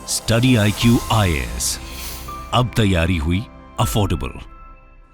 Study IQ IAS, अब तैयारी हुई अफोर्डेबल।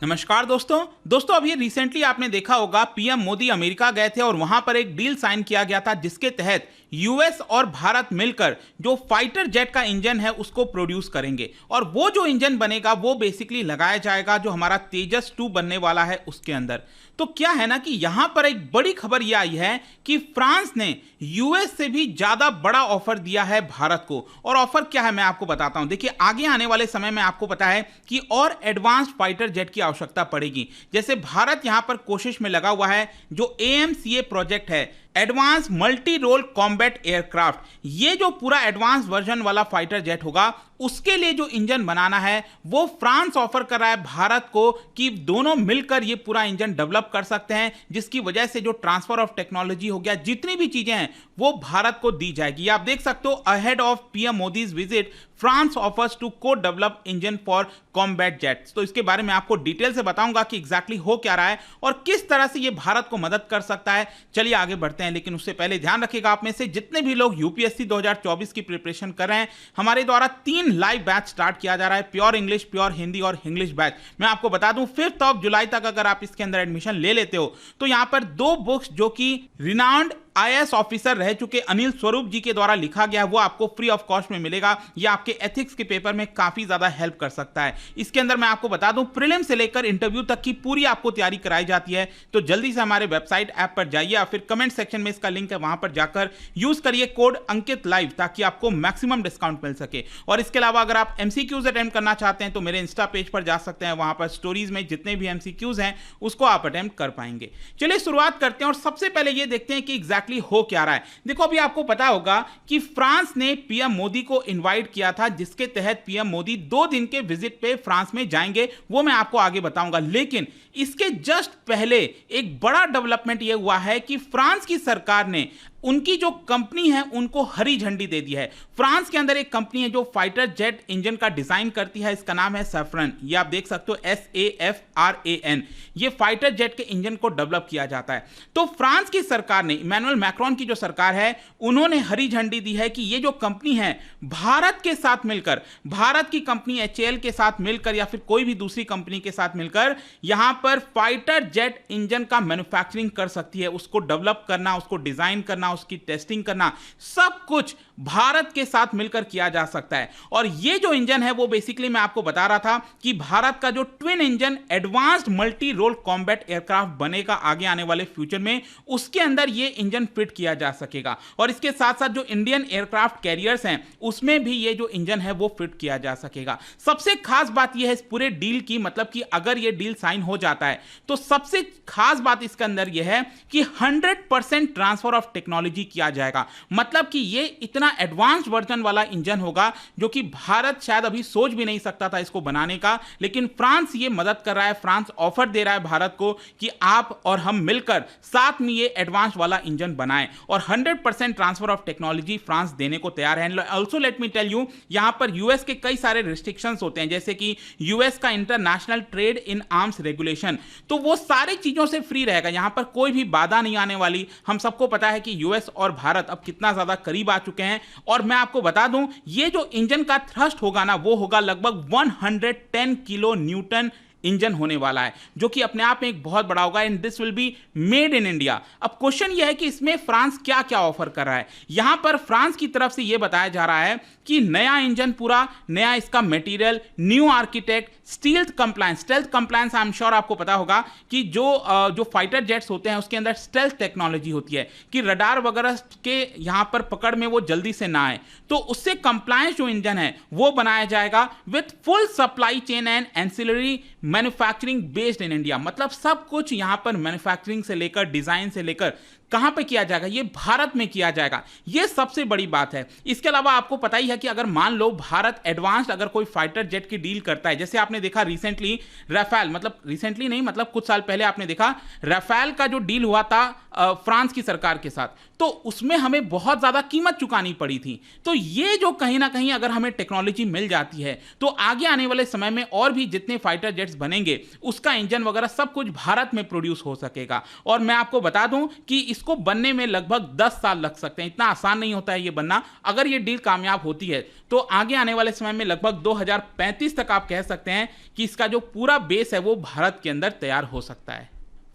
नमस्कार दोस्तों अभी रिसेंटली आपने देखा होगा पीएम मोदी अमेरिका गए थे और वहां पर एक डील साइन किया गया था जिसके तहत यूएस और भारत मिलकर जो फाइटर जेट का इंजन है उसको प्रोड्यूस करेंगे और वो जो इंजन बनेगा वो बेसिकली लगाया जाएगा जो हमारा तेजस 2 बनने वाला है उसके अंदर। तो क्या है ना कि यहां पर एक बड़ी खबर यह आई है कि फ्रांस ने यूएस से भी ज्यादा बड़ा ऑफर दिया है भारत को। और ऑफर क्या है मैं आपको बताता हूं। देखिए आगे आने वाले समय में आपको पता है कि और एडवांस्ड फाइटर जेट की आवश्यकता पड़ेगी। जैसे भारत यहां पर कोशिश में लगा हुआ है जो AMCA प्रोजेक्ट है, advance multi role combat aircraft, ये जो पूरा एडवांस वर्जन वाला फाइटर जेट होगा उसके लिए जो इंजन बनाना है वो फ्रांस ऑफर कर रहा है भारत को कि दोनों मिलकर ये पूरा इंजन डेवलप कर सकते हैं, जिसकी वजह से जो ट्रांसफर ऑफ टेक्नोलॉजी हो गया, जितनी भी चीजें हैं वो भारत को दी जाएगी। आप देख सकते हो ahead of PM Modi's visit France offers to co develop engine for combat jets. तो इसके बारे में आपको डिटेल से बताऊंगा कि एग्जैक्टली हो क्या रहा है और किस तरह से ये भारत को मदद कर सकता है। चलिए आगे बढ़ते हैं, लेकिन उससे पहले ध्यान रखिएगा आप में से जितने भी लोग यूपीएससी 2024 की प्रिपरेशन कर रहे हैं, हमारे द्वारा 3 लाइव बैच स्टार्ट किया जा रहा है, प्योर इंग्लिश, प्योर हिंदी और इंग्लिश बैच। मैं आपको बता दूं 5 जुलाई तक अगर आप इसके अंदर एडमिशन ले लेते हो तो यहां पर 2 बुक्स जो कि रिनाउंड IAS ऑफिसर रह चुके अनिल स्वरूप जी के द्वारा लिखा गया है वो आपको फ्री ऑफ कॉस्ट में मिलेगा। ये आपके एथिक्स के पेपर में काफी ज्यादा हेल्प कर सकता है। इसके अंदर मैं आपको बता दूं प्रीलिम से लेकर इंटरव्यू तक की पूरी आपको तैयारी कराई जाती है। तो जल्दी से हमारे वेबसाइट ऐप पर जाइए या फिर कमेंट सेक्शन में इसका लिंक है, वहां पर जाकर यूज करिए कोड अंकित लाइव ताकि आपको मैक्सिमम डिस्काउंट मिल सके। और इसके अलावा अगर आप MCQs अटेम्प्ट करना चाहते हैं तो मेरे इंस्टा पेज पर जा सकते हैं, वहां पर स्टोरीज में जितने भी MCQs हैं उसको आप अटेम्प्ट कर पाएंगे। चलिए शुरुआत करते हैं और सबसे पहले ये देखते हैं कि एग्जैक्टली हो क्या रहा है। देखो अभी आपको पता होगा कि फ्रांस ने पीएम मोदी को इनवाइट किया था जिसके तहत पीएम मोदी 2 दिन के विजिट पे फ्रांस में जाएंगे, वो मैं आपको आगे बताऊंगा। लेकिन इसके जस्ट पहले एक बड़ा डेवलपमेंट यह हुआ है कि फ्रांस की सरकार ने उनकी जो कंपनी है उनको हरी झंडी दे दी है। फ्रांस के अंदर एक कंपनी है जो फाइटर जेट इंजन का डिजाइन करती है, इसका नाम है सैफरन। ये आप देख सकते हो SAFRAN। ये फाइटर जेट के इंजन को डेवलप किया जाता है। तो फ्रांस की सरकार ने, इमैनुअल मैक्रोन की जो सरकार है, उन्होंने हरी झंडी दी है कि ये जो कंपनी है भारत के साथ मिलकर, भारत की कंपनी HAL के साथ मिलकर या फिर कोई भी दूसरी कंपनी के साथ मिलकर यहां पर फाइटर जेट इंजन का मैन्युफैक्चरिंग कर सकती है। उसको डेवलप करना, उसको डिजाइन करना, उसकी टेस्टिंग करना, सब कुछ भारत के साथ मिलकर किया जा सकता है। और ये जो इंजन है वो बेसिकली मैं आपको बता रहा था कि भारत का जो twin engine advanced multi role combat aircraft बनेगा आगे आने वाले फ्यूचर में, उसके अंदर ये इंजन फिट किया जा सकेगा। और इसके साथ साथ जो इंडियन एयरक्राफ्ट कैरियर्स हैं उसमें भी ये जो इंजन है वो फिट किया जा सकेगा। सबसे खास बात यह है इस पूरे डील की, मतलब कि अगर ये डील साइन हो जाता है तो सबसे खास बात इसके अंदर यह है कि 100% ट्रांसफर ऑफ टेक्नोलॉजी किया जाएगा। मतलब कि ये इतना एडवांस्ड वर्जन वाला इंजन होगा जो कि भारत शायद अभी सोच भी नहीं सकता था इसको बनाने का, लेकिन फ्रांस ये मदद कर रहा है, फ्रांस ऑफर दे रहा है भारत को कि आप और हम मिलकर साथ में ये एडवांस वाला इंजन बनाएं। और 100% ट्रांसफर ऑफ टेक्नोलॉजी फ्रांस देने को तैयार है। Also let me tell you, यहां पर यूएस के कई सारे रिस्ट्रिक्शंस होते हैं, जैसे कि यूएस का international trade in arms regulation, तो वो सारी चीजों से फ्री रहेगा। यहां पर कोई भी बाधा नहीं आने वाली। हम सबको पता है कि यूएस और भारत अब कितना ज्यादा करीब आ चुके हैं। और मैं आपको बता दूं ये जो इंजन का थ्रस्ट होगा ना वो होगा लगभग 110 किलो न्यूटन इंजन होने वाला है, जो कि अपने आप में एक बहुत बड़ा होगा। And this will be made in India. अब क्वेश्चन यह है कि इसमें फ्रांस क्या क्या ऑफर कर रहा है। यहां पर फ्रांस की तरफ से यह बताया जा रहा है कि नया इंजन, पूरा नया इसका material, new architect, stealth compliance. I am sure आपको पता होगा कि जो फाइटर जेट्स होते हैं उसके अंदर स्टेल्थ टेक्नोलॉजी होती है कि रडार वगैरह के यहां पर पकड़ में वो जल्दी से ना आए, तो उससे कंप्लायंस जो इंजन है वो बनाया जाएगा with full supply chain and ancillary manufacturing based in India. मतलब सब कुछ यहां पर मैन्युफैक्चरिंग से लेकर, डिजाइन से लेकर कहां पे किया जाएगा, ये भारत में किया जाएगा। ये सबसे बड़ी बात है। इसके अलावा आपको पता ही है कि अगर मान लो भारत एडवांस्ड अगर कोई फाइटर जेट की डील करता है, जैसे आपने देखा रिसेंटली राफेल, मतलब रिसेंटली नहीं, मतलब कुछ साल पहले आपने देखा राफेल का जो डील हुआ था फ्रांस की सरकार के साथ, तो उसमें हमें बहुत ज्यादा कीमत चुकानी पड़ी थी। तो ये जो कहीं ना कहीं अगर हमें टेक्नोलॉजी मिल जाती है तो आगे आने वाले समय में और भी जितने फाइटर जेट्स बनेंगे उसका इंजन वगैरह सब कुछ भारत में प्रोड्यूस हो सकेगा। और मैं आपको बता दूं कि इस इसको बनने में लगभग 10 साल लग सकते हैं। इतना आसान नहीं होता है ये बनना। अगर ये डील कामयाब होती है तो आगे आने वाले समय में लगभग 2035 तक आप कह सकते हैं कि इसका जो पूरा बेस है वो भारत के अंदर तैयार हो सकता है।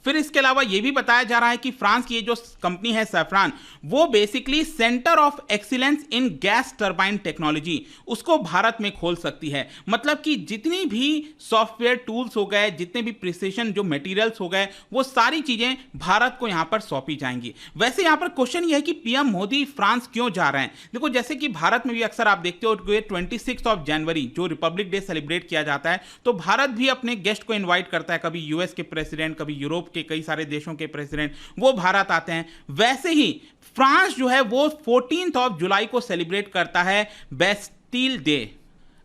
फिर इसके अलावा यह भी बताया जा रहा है कि फ्रांस की ये जो कंपनी है सैफरन, वो basically centre of excellence in gas turbine technology उसको भारत में खोल सकती है। मतलब कि जितनी भी सॉफ्टवेयर टूल्स हो गए, जितने भी प्रिसिशन जो मटेरियल्स हो गए, वो सारी चीजें भारत को यहां पर सौंपी जाएंगी। वैसे यहां पर क्वेश्चन यह है कि पीएम मोदी फ्रांस क्यों जा रहे हैं। देखो, जैसे कि भारत में भी अक्सर आप देखते हो 26 ऑफ जनवरी जो रिपब्लिक डे सेलिब्रेट किया जाता है, तो भारत भी अपने गेस्ट को इन्वाइट करता है। कभी यूएस के प्रेसिडेंट, कभी यूरोप के कई सारे देशों के प्रेसिडेंट वो भारत आते हैं। वैसे ही फ्रांस जो है वो 14 ऑफ जुलाई को सेलिब्रेट करता है बेस्टिल डे।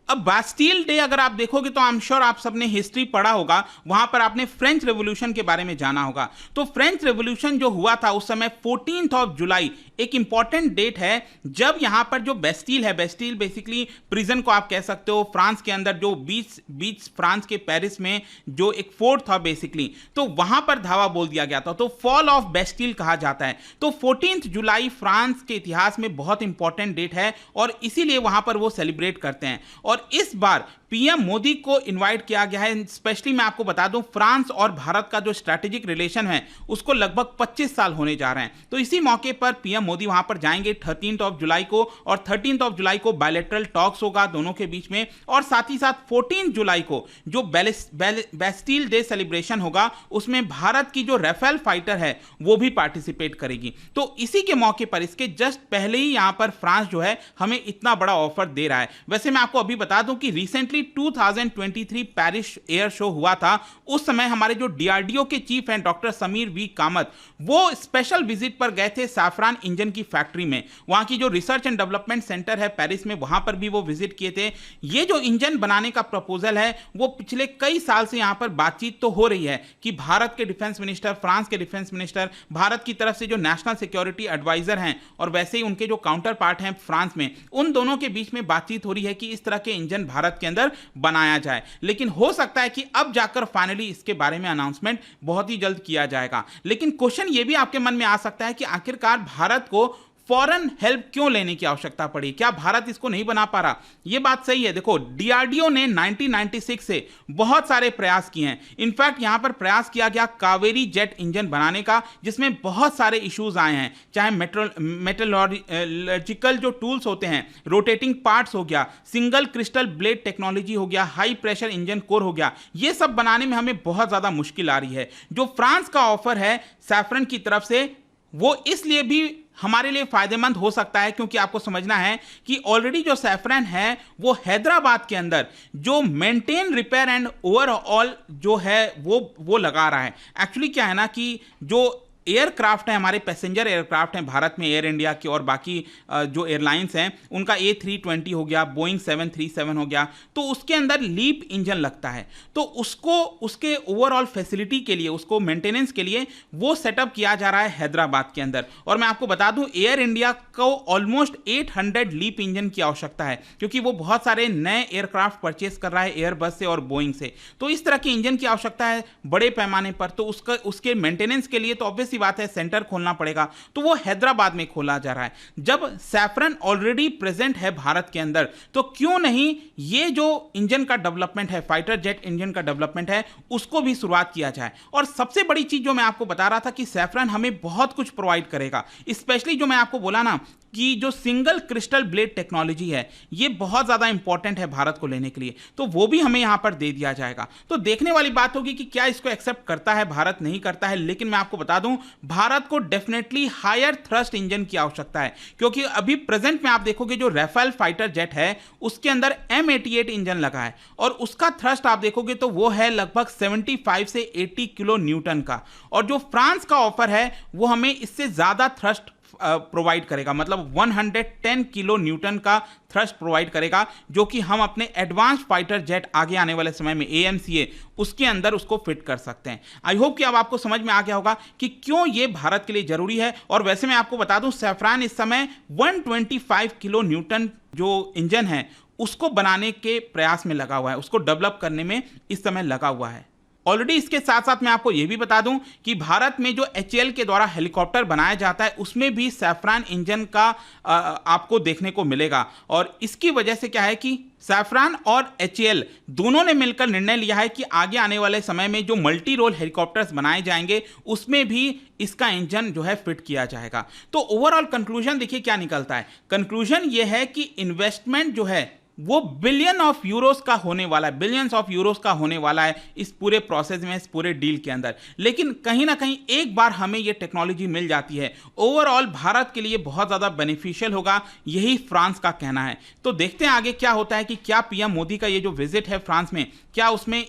अब बास्टील डे अगर आप देखोगे तो आई एम श्योर आप सबने हिस्ट्री पढ़ा होगा, वहां पर आपने फ्रेंच रेवोल्यूशन के बारे में जाना होगा। तो फ्रेंच रेवोल्यूशन जो हुआ था उस समय 14 ऑफ जुलाई एक इंपॉर्टेंट डेट है जब यहां पर जो बेस्टील है, बेस्टील बेसिकली प्रिजन को आप कह सकते हो, फ्रांस के अंदर जो बीच फ्रांस के पेरिस में जो एक फोर्ट था बेसिकली, तो वहां पर धावा बोल दिया गया था। तो फॉल ऑफ बेस्टील कहा जाता है। तो 14 जुलाई फ्रांस के इतिहास में बहुत इंपॉर्टेंट डेट है और इसीलिए वहां पर वो सेलिब्रेट करते हैं। और इस बार पीएम मोदी को इनवाइट किया गया है। स्पेशली मैं आपको बता दूं, फ्रांस और भारत का जो स्ट्रैटेजिक रिलेशन है उसको लगभग 25 साल होने जा रहे हैं। तो इसी मौके पर पीएम मोदी वहां पर जाएंगे 13 ऑफ जुलाई को, और 13 ऑफ जुलाई को बायलैटरल टॉक्स होगा दोनों के बीच में, और साथ ही साथ 14 जुलाई को जो बेस्टील डे सेलिब्रेशन होगा उसमें भारत की जो राफेल फाइटर है वो भी पार्टिसिपेट करेगी। तो इसी के मौके पर, इसके जस्ट पहले ही यहां पर फ्रांस जो है हमें इतना बड़ा ऑफर दे रहा है। वैसे मैं आपको अभी बता दूं कि रिसेंटली 2023 पेरिस एयर शो हुआ था। उस समय हमारे जो डीआरडीओ के चीफ हैं डॉक्टर समीर वी कामत, वो स्पेशल विजिट पर गए थे सैफरन इंजन की फैक्ट्री में। वहां की जो रिसर्च एंड डेवलपमेंट सेंटर है पेरिस में, वहां पर भी वो विजिट किए थे। ये जो इंजन बनाने का प्रपोजल है वो पिछले कई साल से यहां पर बातचीत तो हो रही है कि भारत के डिफेंस मिनिस्टर, फ्रांस के डिफेंस मिनिस्टर, भारत की तरफ से जो नेशनल सिक्योरिटी एडवाइजर हैं और वैसे ही उनके जो काउंटर पार्ट हैं फ्रांस में, उन दोनों के बीच में बातचीत हो रही है कि इस तरह के इंजन भारत के अंदर बनाया जाए। लेकिन हो सकता है कि अब जाकर फाइनली इसके बारे में अनाउंसमेंट बहुत ही जल्द किया जाएगा। लेकिन क्वेश्चन यह भी आपके मन में आ सकता है कि आखिरकार भारत को फॉरेन हेल्प क्यों लेने की आवश्यकता पड़ी, क्या भारत इसको नहीं बना पा रहा। यह बात सही है। देखो, डीआरडीओ ने 1996 से बहुत सारे प्रयास किए हैं। इनफैक्ट यहां पर प्रयास किया गया कावेरी जेट इंजन बनाने का, जिसमें बहुत सारे इश्यूज आए हैं, चाहे मेटलर्जिकल जो टूल्स होते हैं, रोटेटिंग पार्ट्स हो गया, सिंगल क्रिस्टल ब्लेड टेक्नोलॉजी हो गया, हाई प्रेशर इंजन कोर हो गया, ये सब बनाने में हमें बहुत ज्यादा मुश्किल आ रही है। जो फ्रांस का ऑफर है सैफरन की तरफ से, वो इसलिए भी हमारे लिए फायदेमंद हो सकता है क्योंकि आपको समझना है कि ऑलरेडी जो सैफरन है वो हैदराबाद के अंदर जो मेंटेन, रिपेयर एंड ओवरऑल जो है वो लगा रहा है। एक्चुअली क्या है ना कि जो एयरक्राफ्ट है, हमारे पैसेंजर एयरक्राफ्ट हैं भारत में, एयर इंडिया की और बाकी जो एयरलाइंस हैं उनका A320 हो गया, बोइंग 737 हो गया, तो उसके अंदर लीप इंजन लगता है। तो उसको उसके ओवरऑल फैसिलिटी के लिए, उसको मेंटेनेंस के लिए वो सेटअप किया जा रहा है हैदराबाद के अंदर। और मैं आपको बता दूं, एयर इंडिया को ऑलमोस्ट 800 लीप इंजन की आवश्यकता है क्योंकि वो बहुत सारे नए एयरक्राफ्ट परचेस कर रहा है एयरबस से और बोइंग से। तो इस तरह के इंजन की आवश्यकता है बड़े पैमाने पर। तो उसके मेंटेनेंस के लिए तो ऑब्वियस सी बात है सेंटर खोलना पड़ेगा, तो वो हैदराबाद में खोला जा रहा है। जब सैफरन ऑलरेडी प्रेजेंट है भारत के अंदर, तो क्यों नहीं ये जो इंजन का डेवलपमेंट है, फाइटर जेट इंजन का डेवलपमेंट है, उसको भी शुरुआत किया जाए। और सबसे बड़ी चीज जो मैं आपको बता रहा था कि सैफरन हमें बहुत कुछ प्रोवाइड करेगा। स्पेशली जो मैं आपको बोला ना कि जो सिंगल क्रिस्टल ब्लेड टेक्नोलॉजी है, ये बहुत ज्यादा इंपॉर्टेंट है भारत को लेने के लिए, तो वो भी हमें यहां पर दे दिया जाएगा। तो देखने वाली बात होगी कि क्या इसको एक्सेप्ट करता है भारत, नहीं करता है। लेकिन मैं आपको बता दूं, भारत को डेफिनेटली हायर थ्रस्ट इंजन की आवश्यकता है क्योंकि अभी प्रेजेंट में आप देखोगे जो राफेल फाइटर जेट है उसके अंदर M88 इंजन लगा है और उसका थ्रस्ट आप देखोगे तो वो है लगभग 75 से 80 किलो न्यूटन का। और जो फ्रांस का ऑफर है वो हमें इससे ज्यादा थ्रस्ट प्रोवाइड करेगा, मतलब 110 किलो न्यूटन का थ्रस्ट प्रोवाइड करेगा, जो कि हम अपने एडवांस फाइटर जेट आगे आने वाले समय में AMCA उसके अंदर उसको फिट कर सकते हैं। आई होप कि अब आपको समझ में आ गया होगा कि क्यों ये भारत के लिए जरूरी है। और वैसे मैं आपको बता दूं, सैफरन इस समय 125 किलो न्यूटन जो इंजन है उसको बनाने के प्रयास में लगा हुआ है, उसको डेवलप करने में इस समय लगा हुआ है। ऑलरेडी इसके साथ साथ मैं आपको यह भी बता दूं कि भारत में जो HAL के द्वारा हेलीकॉप्टर बनाया जाता है उसमें भी सैफरान इंजन का आपको देखने को मिलेगा। और इसकी वजह से क्या है कि सैफरान और HAL दोनों ने मिलकर निर्णय लिया है कि आगे आने वाले समय में जो मल्टी रोल हेलीकॉप्टर्स बनाए जाएंगे उसमें भी इसका इंजन जो है फिट किया जाएगा। तो ओवरऑल कंक्लूजन देखिए क्या निकलता है। कंक्लूजन यह है कि इन्वेस्टमेंट जो है वो बिलियन ऑफ यूरोस का होने वाला है, बिलियंस ऑफ यूरोस का होने वाला है इस पूरे प्रोसेस में, इस पूरे डील के अंदर। लेकिन कहीं ना कहीं एक बार हमें ये टेक्नोलॉजी मिल जाती है, ओवरऑल भारत के लिए बहुत ज़्यादा बेनिफिशियल होगा, यही फ्रांस का कहना है। तो देखते हैं आगे क्या होता है कि क्या पीएम मोदी का ये जो विजिट है फ्रांस में, क्या उसमें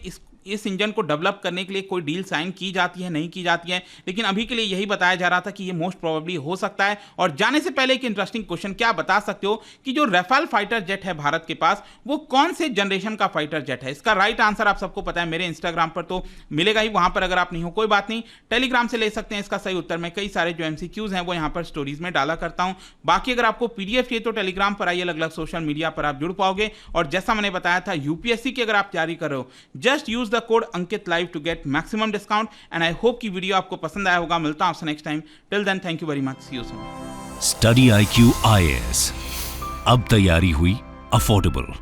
इस इंजन को डेवलप करने के लिए कोई डील साइन की जाती है, नहीं की जाती है। लेकिन अभी के लिए यही बताया जा रहा था कि ये मोस्ट प्रोबेबली हो सकता है। और जाने से पहले एक इंटरेस्टिंग क्वेश्चन, क्या बता सकते हो कि जो राफेल फाइटर जेट है भारत के पास, वो कौन से जनरेशन का फाइटर जेट है? इसका राइट आंसर आप सबको पता है, मेरे इंस्टाग्राम पर तो मिलेगा ही, वहां पर अगर आप नहीं हो कोई बात नहीं, टेलीग्राम से ले सकते हैं इसका सही उत्तर। मैं कई सारे जो MCQs हैं वो यहाँ पर स्टोरीज में डाला करता हूँ। बाकी अगर आपको PDF चाहिए तो टेलीग्राम पर आइए, अलग अलग सोशल मीडिया पर आप जुड़ पाओगे। और जैसा मैंने बताया था, UPSC की अगर आप तैयारी कर रहे हो, just use the code Ankit live to get maximum discount. And I hope कि वीडियो आपको पसंद आया होगा। मिलता हूं आपसे next time. Till then, thank you very much, see you soon. Study IQ IAS, अब तैयारी हुई अफोर्डेबल।